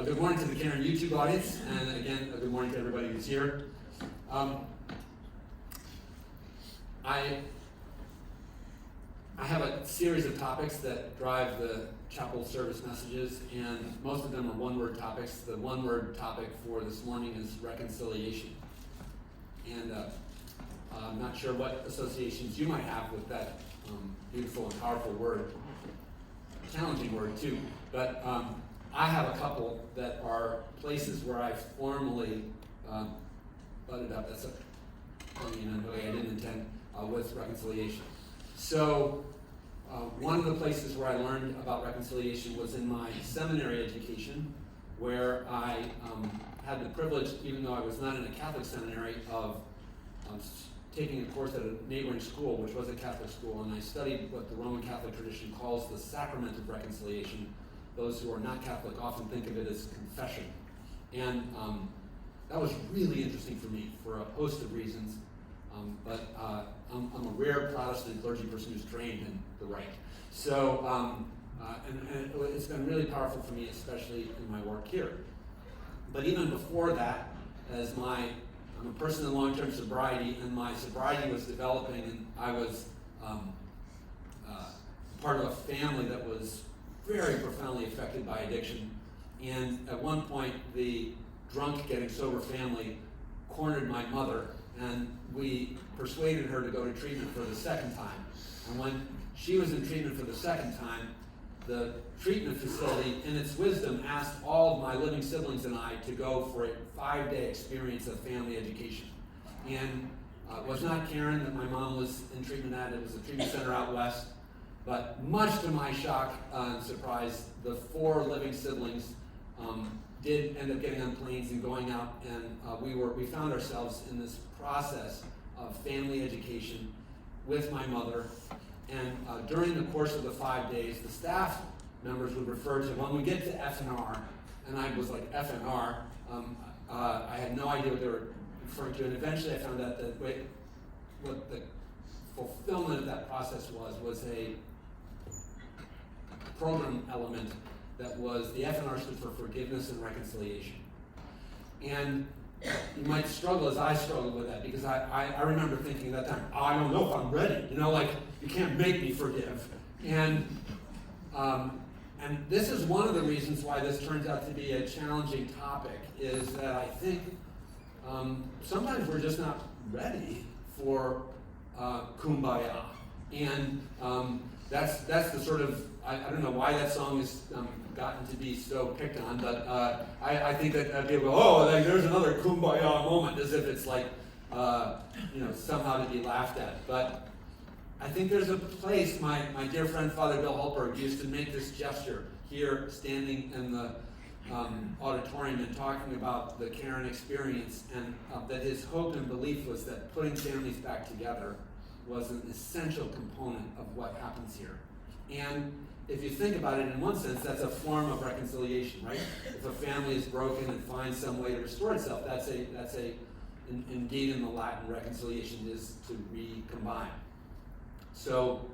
Good morning to the Caron YouTube audience, and again, good morning to everybody who's here. I have a series of topics that drive the chapel service messages, and most of them are one-word topics. The one-word topic for this morning is reconciliation. And I'm not sure what associations you might have with that beautiful and powerful word. Challenging word too, but I have a couple that are places where I formally butted up. That's in a way I didn't intend with reconciliation. So one of the places where I learned about reconciliation was in my seminary education, where I had the privilege, even though I was not in a Catholic seminary, of taking a course at a neighboring school, which was a Catholic school, and I studied what the Roman Catholic tradition calls the sacrament of reconciliation. Those who are not Catholic often think of it as confession. And that was really interesting for me for a host of reasons. But I'm a rare Protestant clergy person who's trained in the rite. So, and it's been really powerful for me, especially in my work here. But even before that, I'm a person in long-term sobriety, and my sobriety was developing, and I was part of a family that was very profoundly affected by addiction. And at one point, the drunk getting sober family cornered my mother, and we persuaded her to go to treatment for the second time. And when she was in treatment for the second time, the treatment facility, in its wisdom, asked all of my living siblings and I to go for a 5-day experience of family education. And it was not Caron that my mom was in treatment at. It was a treatment center out west. But much to my shock and surprise, the 4 living siblings did end up getting on planes and going out, and we found ourselves in this process of family education with my mother. And during the course of the 5 days, the staff members would refer to, when we get to F&R, and I was like, F&R, I had no idea what they were referring to, and eventually I found out that what the fulfillment of that process was a program element that was, the F&R stood for forgiveness and reconciliation. And you might struggle, as I struggled with that, because I remember thinking at that time, I don't know if I'm ready. You can't make me forgive. And this is one of the reasons why this turns out to be a challenging topic, is that I think sometimes we're just not ready for kumbaya. And that's the sort of, I don't know why that song has gotten to be so picked on, but I think that people go, there's another kumbaya moment, as if it's like, somehow to be laughed at. But I think there's a place, my dear friend Father Bill Hultberg used to make this gesture here, standing in the auditorium and talking about the Caron experience, and that his hope and belief was that putting families back together was an essential component of what happens here. And if you think about it, in one sense, that's a form of reconciliation, right? If a family is broken and finds some way to restore itself, indeed in the Latin, reconciliation is to recombine. So,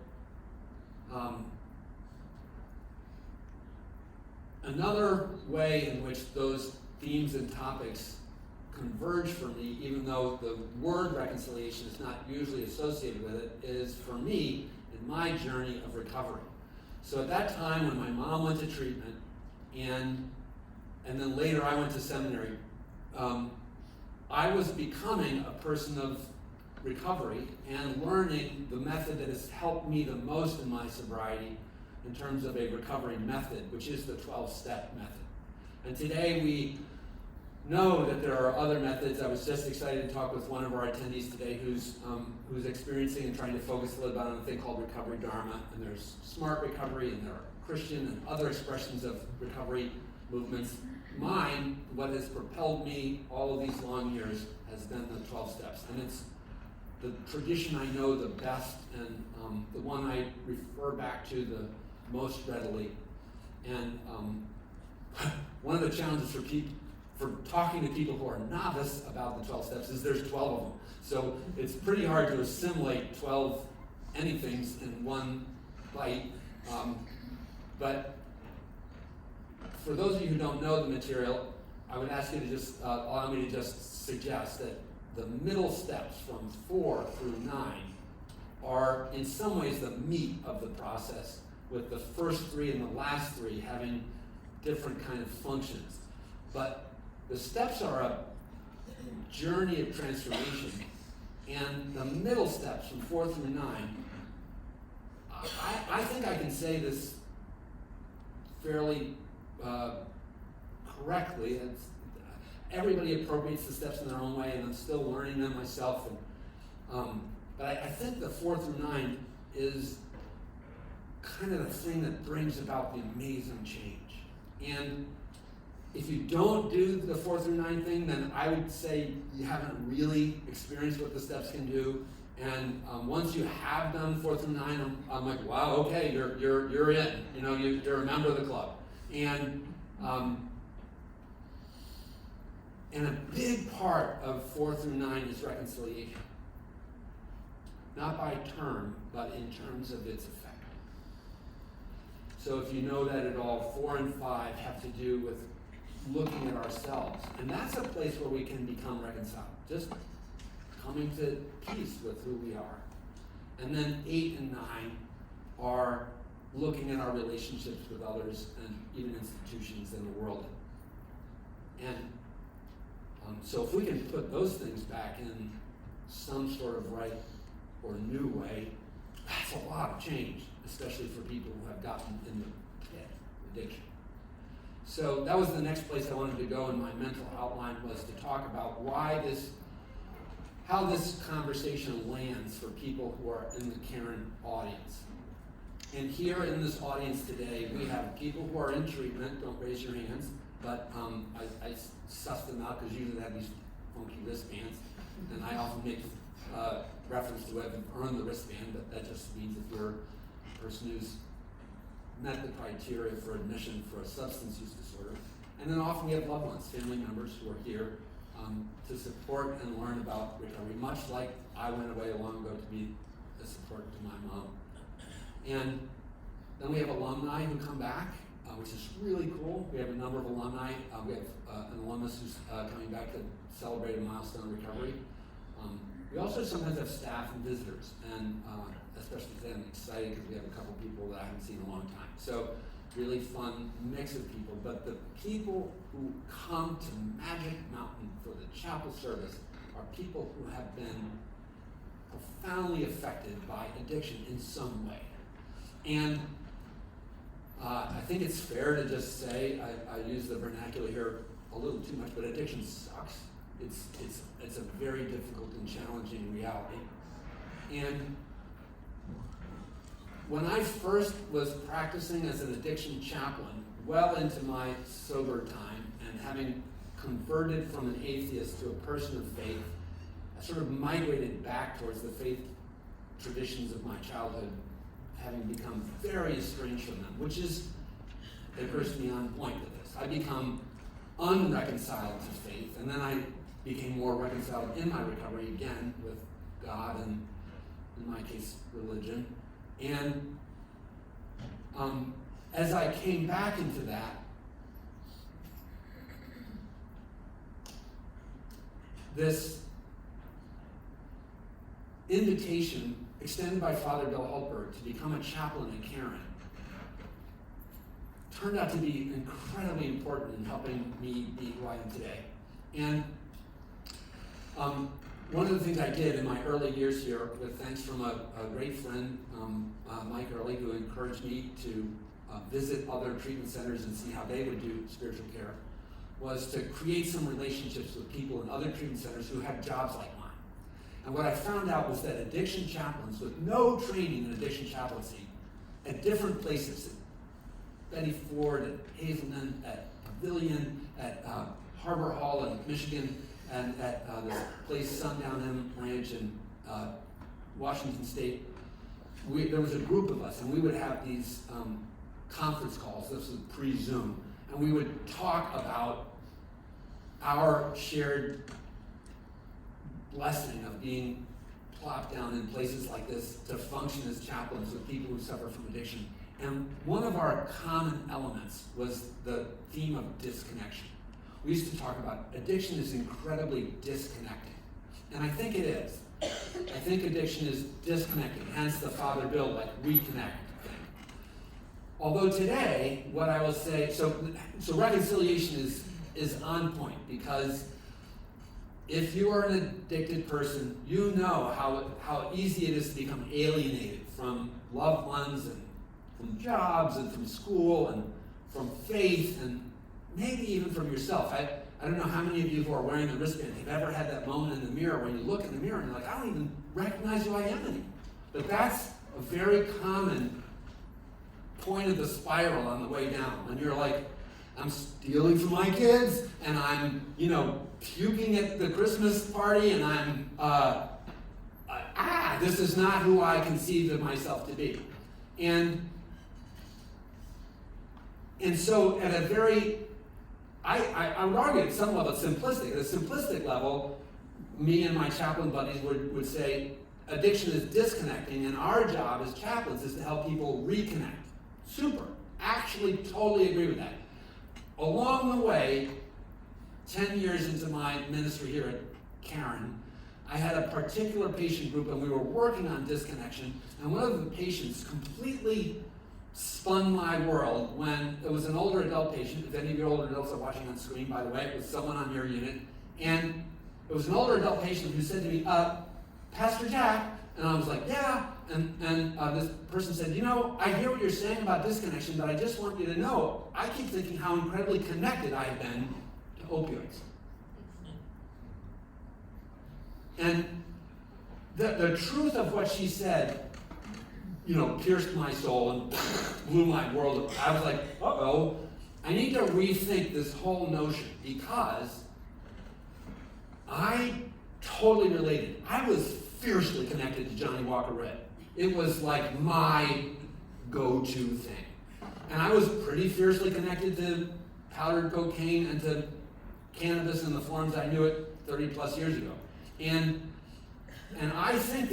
another way in which those themes and topics converge for me, even though the word reconciliation is not usually associated with it, is for me in my journey of recovery. So at that time when my mom went to treatment, and then later I went to seminary, I was becoming a person of recovery and learning the method that has helped me the most in my sobriety in terms of a recovery method, which is the 12-step method. And today we know that there are other methods. I was just excited to talk with one of our attendees today who's experiencing and trying to focus a little bit on a thing called recovery dharma. And there's smart recovery, and there are Christian and other expressions of recovery movements. Mine, what has propelled me all of these long years, has been the 12 steps. And it's the tradition I know the best, and the one I refer back to the most readily. And one of the challenges for talking to people who are novice about the 12 steps is there's 12 of them. So it's pretty hard to assimilate 12 anythings in one bite. But for those of you who don't know the material, I would ask you to just allow me to just suggest that the middle steps from 4 through 9 are in some ways the meat of the process, with the first 3 and the last 3 having different kind of functions. But the steps are a journey of transformation, and the middle steps from 4 through 9, I think I can say this fairly correctly. Everybody appropriates the steps in their own way, and I'm still learning them myself. But I think the 4 through 9 is kind of the thing that brings about the amazing change. And if you don't do the 4 through 9 thing, then I would say you haven't really experienced what the steps can do. And once you have done 4 through 9, I'm like, wow, okay, you're in. You know, you're a member of the club. And a big part of 4 through 9 is reconciliation. Not by term, but in terms of its effect. So if you know that at all, 4 and 5 have to do with looking at ourselves. And that's a place where we can become reconciled. Just coming to peace with who we are. And then 8 and 9 are looking at our relationships with others and even institutions in the world. And so if we can put those things back in some sort of right or new way, that's a lot of change, especially for people who have gotten in the pit of addiction. So that was the next place I wanted to go in my mental outline, was to talk about how this conversation lands for people who are in the Caron audience. And here in this audience today, we have people who are in treatment. Don't raise your hands, but I sussed them out because usually they have these funky wristbands, and I often make reference to having earned the wristband, but that just means if you're a person who's met the criteria for admission for a substance use disorder. And then often we have loved ones, family members who are here to support and learn about recovery, much like I went away long ago to be a support to my mom. And then we have alumni who come back, which is really cool. We have a number of alumni. We have an alumnus who's coming back to celebrate a milestone recovery. We also sometimes have staff and visitors, and especially today I'm excited because we have a couple people that I haven't seen in a long time. So really fun mix of people, but the people who come to Magic Mountain for the chapel service are people who have been profoundly affected by addiction in some way. And I think it's fair to just say, I use the vernacular here a little too much, but addiction sucks. It's a very difficult and challenging reality. And when I first was practicing as an addiction chaplain, well into my sober time, and having converted from an atheist to a person of faith, I sort of migrated back towards the faith traditions of my childhood, having become very estranged from them, which is, they cursed me on point with this. I become unreconciled to faith, and then I became more reconciled in my recovery again with God and, in my case, religion. And as I came back into that, this invitation extended by Father Bill Hultberg to become a chaplain at Caron turned out to be incredibly important in helping me be who I am today. And one of the things I did in my early years here, with thanks from a great friend, Mike Early, who encouraged me to visit other treatment centers and see how they would do spiritual care, was to create some relationships with people in other treatment centers who had jobs like mine. And what I found out was that addiction chaplains with no training in addiction chaplaincy at different places, at Betty Ford, at Hazelden, at Pavilion, at Harbor Hall in Michigan, and at this place, Sundown M Ranch in Washington State, there was a group of us, and we would have these conference calls. This was pre-Zoom, and we would talk about our shared blessing of being plopped down in places like this to function as chaplains with people who suffer from addiction. And one of our common elements was the theme of disconnection. We used to talk about addiction is incredibly disconnecting. And I think it is. I think addiction is disconnecting, hence the Father Bill, reconnect thing. Although today, what I will say, so reconciliation is on point, because if you are an addicted person, you know how easy it is to become alienated from loved ones and from jobs and from school and from faith and maybe even from yourself. I don't know how many of you who are wearing the wristband have ever had that moment in the mirror when you look in the mirror and you're like, I don't even recognize who I am anymore. But that's a very common point of the spiral on the way down. When you're like, I'm stealing from my kids, and I'm, puking at the Christmas party, and I'm, this is not who I conceived of myself to be. And so at a very, I would argue at some level it's simplistic. At a simplistic level, me and my chaplain buddies would say addiction is disconnecting, and our job as chaplains is to help people reconnect. Super. Actually totally agree with that. Along the way, 10 years into my ministry here at Caron, I had a particular patient group, and we were working on disconnection, and one of the patients completely spun my world when it was an older adult patient. If any of your older adults are watching on screen, by the way, it was someone on your unit, and it was an older adult patient who said to me, Pastor Jack, and I was like, yeah, and this person said, I hear what you're saying about disconnection, but I just want you to know, I keep thinking how incredibly connected I have been to opioids. And the truth of what she said, pierced my soul and blew my world. I was like, uh-oh, I need to rethink this whole notion, because I totally related. I was fiercely connected to Johnny Walker Red. It was like my go-to thing. And I was pretty fiercely connected to powdered cocaine and to cannabis in the forms I knew it 30 plus years ago. And I think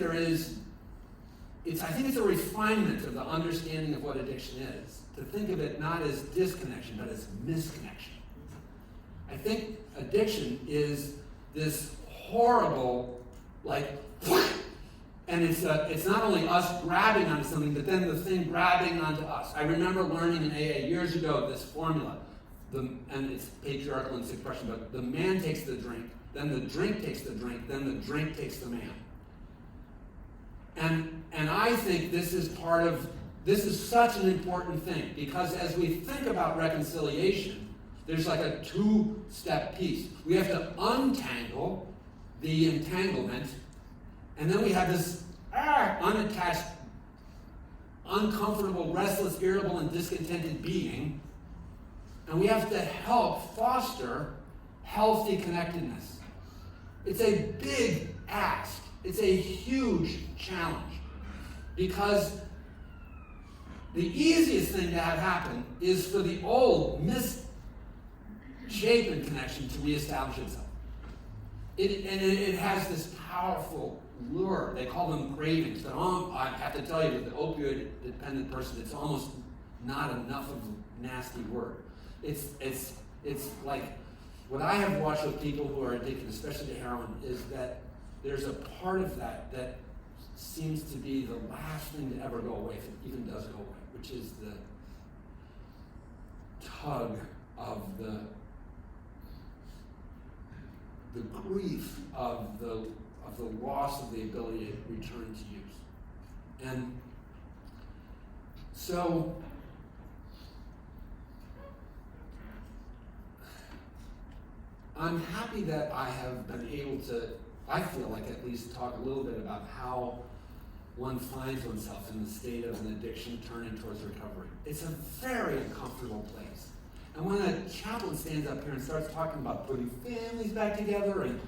I think it's a refinement of the understanding of what addiction is, to think of it not as disconnection, but as misconnection. I think addiction is this horrible, and it's not only us grabbing onto something, but then the thing grabbing onto us. I remember learning in AA years ago this formula, and it's patriarchal in its expression, but the man takes the drink, then the drink takes the drink, then the drink takes the man. And I think this is such an important thing, because as we think about reconciliation, there's like a two-step piece. We have to untangle the entanglement, and then we have this unattached, uncomfortable, restless, irritable, and discontented being, and we have to help foster healthy connectedness. It's a big ask. It's a huge challenge, because the easiest thing to have happen is for the old, misshapen connection to reestablish itself. It has this powerful lure. They call them cravings. But I have to tell you, with the opioid-dependent person, it's almost not enough of a nasty word. It's like, what I have watched with people who are addicted, especially to heroin, is that there's a part of that seems to be the last thing to ever go away, if it even does go away, which is the tug of the grief of the loss of the ability to return to use. And so I'm happy that I have been able to, I feel like, at least talk a little bit about how one finds oneself in the state of an addiction turning towards recovery. It's a very uncomfortable place. And when a chaplain stands up here and starts talking about putting families back together and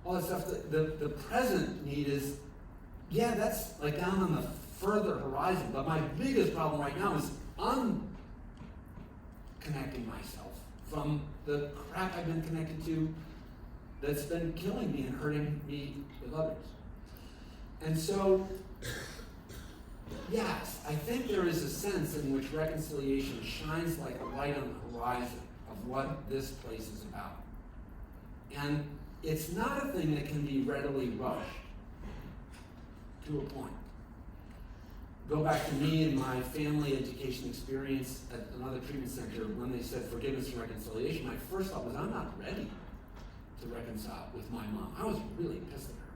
all that stuff, the present need is, that's like down on the further horizon. But my biggest problem right now is unconnecting myself from the crap I've been connected to that's been killing me and hurting me with others. And so yes, I think there is a sense in which reconciliation shines like a light on the horizon of what this place is about. And it's not a thing that can be readily rushed to a point. Go back to me and my family education experience at another treatment center when they said forgiveness and reconciliation. My first thought was, I'm not ready to reconcile with my mom. I was really pissed at her.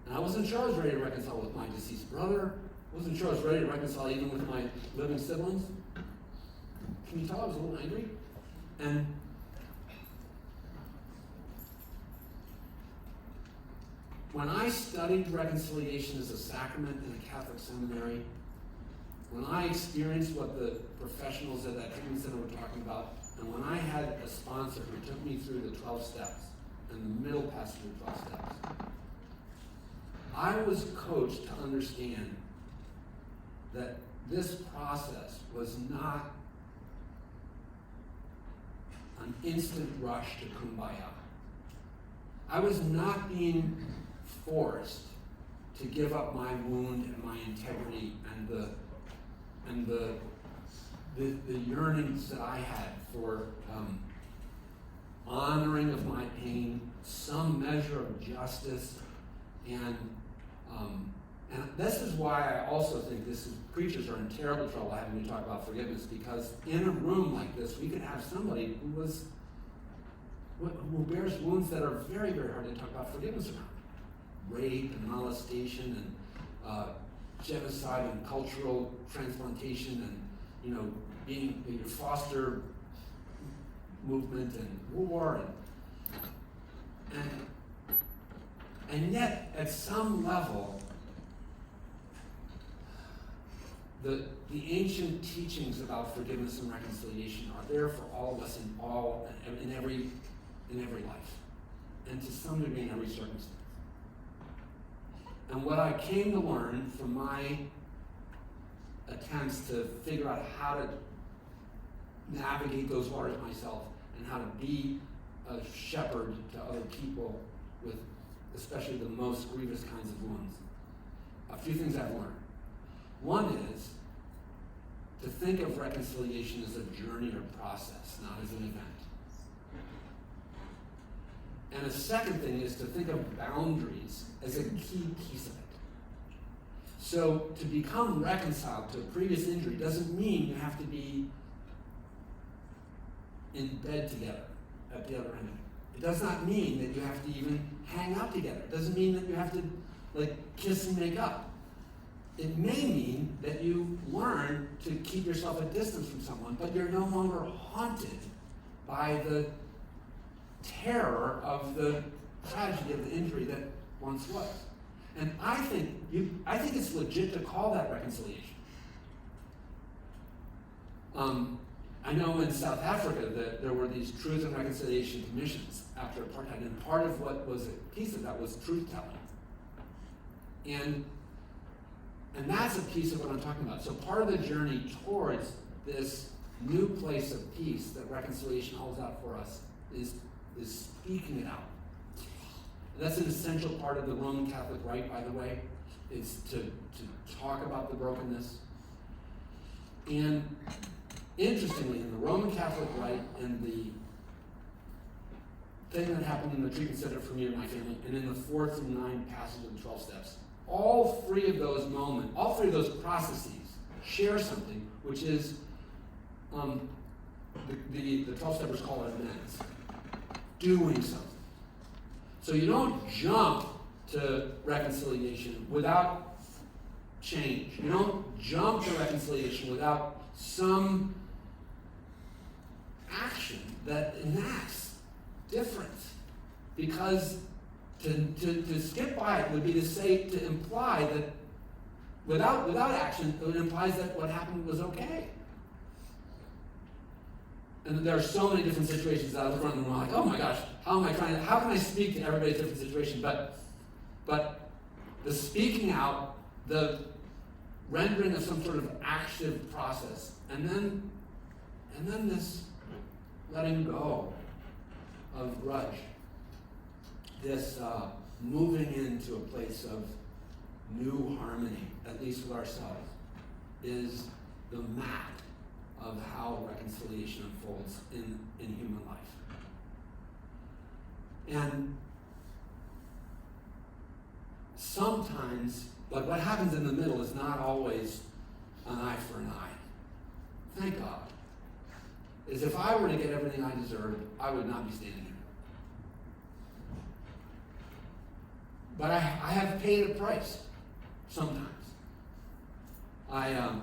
And I wasn't sure I was ready to reconcile with my deceased brother. I wasn't sure I was ready to reconcile even with my living siblings. Can you tell I was a little angry? And when I studied reconciliation as a sacrament in a Catholic seminary, when I experienced what the professionals at that treatment center were talking about, and when I had a sponsor who took me through the 12 steps and the middle passage of the 12 steps, I was coached to understand that this process was not an instant rush to kumbaya. I was not being forced to give up my wound and my integrity and the yearnings that I had for honoring of my pain, some measure of justice, and this is why I also think preachers are in terrible trouble having to talk about forgiveness, because in a room like this, we could have somebody who bears wounds that are very, very hard to talk about forgiveness around. Rape and molestation and genocide and cultural transplantation and being in your foster movement and war and yet at some level the ancient teachings about forgiveness and reconciliation are there for all of us in every life, and to some degree in every circumstance. And what I came to learn from my attempts to figure out how to navigate those waters myself and how to be a shepherd to other people with especially the most grievous kinds of wounds, a few things I've learned. One is to think of reconciliation as a journey or process, not as an event. And a second thing is to think of boundaries as a key piece of it. So to become reconciled to a previous injury doesn't mean you have to be in bed together at the other end of it. It does not mean that you have to even hang out together. It doesn't mean that you have to kiss and make up. It may mean that you learn to keep yourself at distance from someone, but you're no longer haunted by the terror of the tragedy of the injury that once was. And I think it's legit to call that reconciliation. I know in South Africa that there were these truth and reconciliation commissions after apartheid, and part of what was a piece of that was truth-telling. And that's a piece of what I'm talking about. So part of the journey towards this new place of peace that reconciliation holds out for us is speaking it out. That's an essential part of the Roman Catholic rite, by the way, is to talk about the brokenness. And interestingly, in the Roman Catholic rite and the thing that happened in the treatment center for me and my family, and in the 4 through 9 passage of the 12 steps, all three of those processes share something, which is the 12 steppers call it amends. Doing something. So you don't jump to reconciliation without change. You don't jump to reconciliation without some action that enacts difference. Because to skip by it would be to imply that without action, it implies that what happened was okay. And there are so many different situations that I look around and I'm like, oh my gosh, how can I speak to everybody's different situation? But the speaking out, the rendering of some sort of active process, and then this letting go of grudge, this moving into a place new harmony, at least with ourselves, is the map of how reconciliation unfolds in human life. And sometimes, like what happens in the middle is not always an eye for an eye. Thank God. Is if I were to get everything I deserved, I would not be standing here. But I have paid a price sometimes. I'm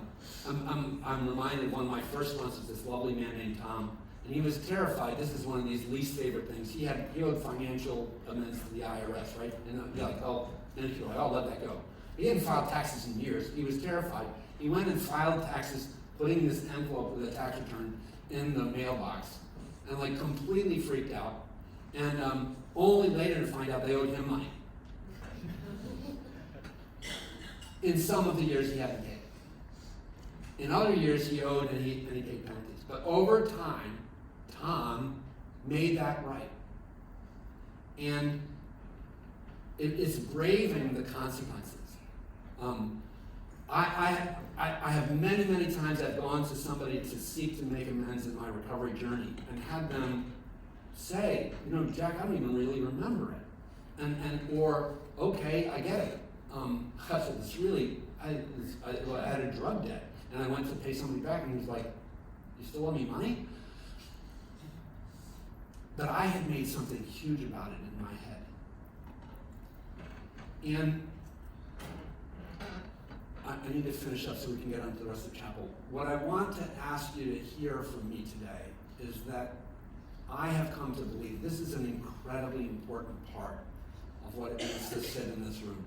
reminded one of my first ones was this lovely man named Tom, and he was terrified. This is one of these least favorite things. He owed financial amends to the IRS, right? And you're like, oh, and you're like, oh, let that go. He hadn't filed taxes in years. He was terrified. He went and filed taxes, putting this envelope with a tax return in the mailbox, and like completely freaked out. And only later to find out they owed him money. In some of the years he hadn't paid. In other years he owed and he paid penalties. But over time, Tom made that right. And it's braving the consequences. I have many, many times I've gone to somebody to seek to make amends in my recovery journey and had them say, Jack, I don't even really remember it. Or, okay, I get it. It's really, I had a drug debt and I went to pay somebody back and he was like, you still owe me money? But I had made something huge about it in my head. And I need to finish up so we can get on to the rest of the chapel. What I want to ask you to hear from me today is that I have come to believe this is an incredibly important part of what it means to sit in this room.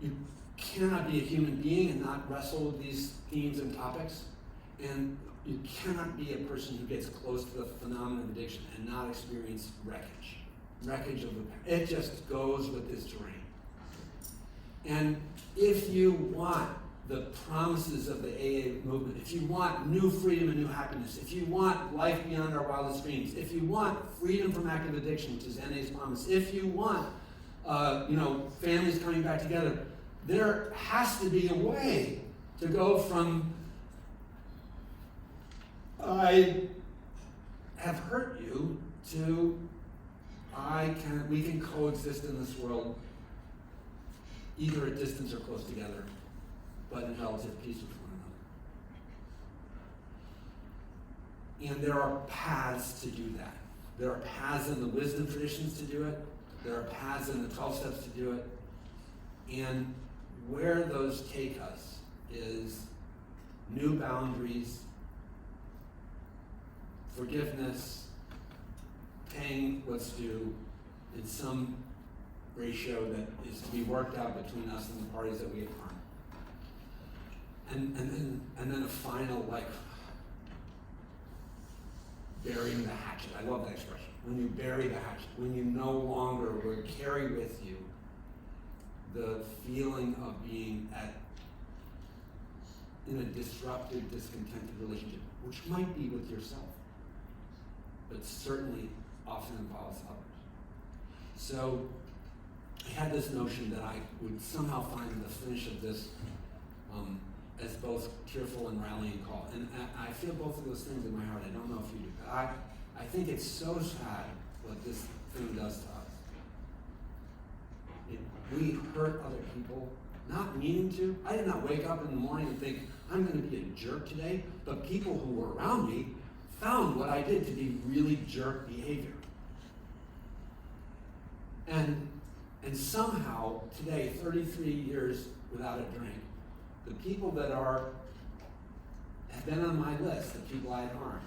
You cannot be a human being and not wrestle with these themes and topics. And you cannot be a person who gets close to the phenomenon of addiction and not experience wreckage. Wreckage of the past. It just goes with this terrain. And if you want the promises of the AA movement, if you want new freedom and new happiness, if you want life beyond our wildest dreams, if you want freedom from active addiction, which is NA's promise, if you want families coming back together, there has to be a way to go from I have hurt you to we can coexist in this world either at distance or close together, but in relative peace with one another. And there are paths to do that. There are paths in the wisdom traditions to do it. There are paths in the 12 steps to do it. And where those take us is new boundaries, forgiveness, paying what's due in some ratio that is to be worked out between us and the parties that we have harmed. And then a final, burying the hatchet. I love that expression. When you bury the hatchet, when you no longer will carry with you the feeling of being in a disrupted, discontented relationship, which might be with yourself, but certainly often involves others. So I had this notion that I would somehow find the finish of this as both tearful and rallying call. And I feel both of those things in my heart. I don't know if you do. But I think it's so sad what this thing does to us. We hurt other people, not meaning to. I did not wake up in the morning and think, I'm going to be a jerk today. But people who were around me found what I did to be really jerk behavior. And somehow, today, 33 years without a drink, the people that have been on my list, the people I had harmed,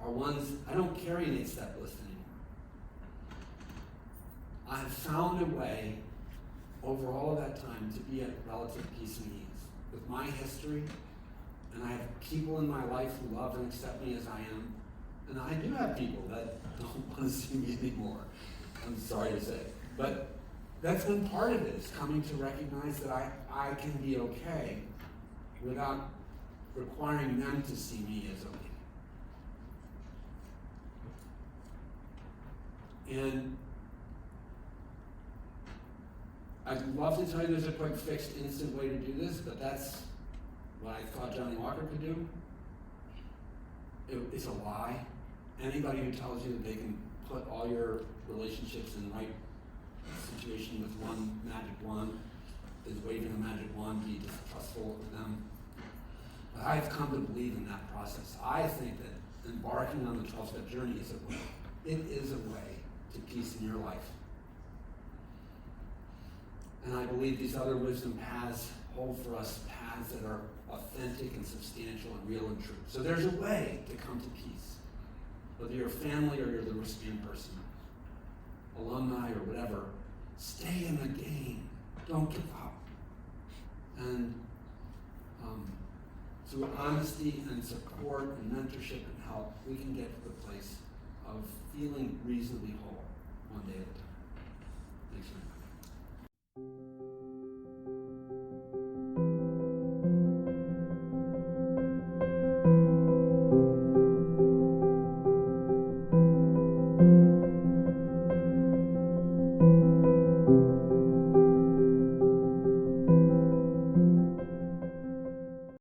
are ones, I don't carry an 8-step list anymore. I have found a way over all of that time to be at relative peace and ease with my history, and I have people in my life who love and accept me as I am, and I do have people that don't want to see me anymore. I'm sorry to say. But that's been part of it, is coming to recognize that I can be okay without requiring them to see me as okay. And I'd love to tell you there's a quick, fixed, instant way to do this, but that's what I thought Johnny Walker could do. It's a lie. Anybody who tells you that they can put all your relationships in the right situation with one magic wand is waving a magic wand. Be distrustful of them. But I've come to believe in that process. I think that embarking on the 12-step journey is a way. It is a way to peace in your life. And I believe these other wisdom paths hold for us paths that are authentic and substantial and real and true. So there's a way to come to peace. Whether you're a family or you're the recipient person, alumni or whatever, stay in the game. Don't give up. And through honesty and support and mentorship and help, we can get to the place of feeling reasonably whole one day at a time. Thanks, man.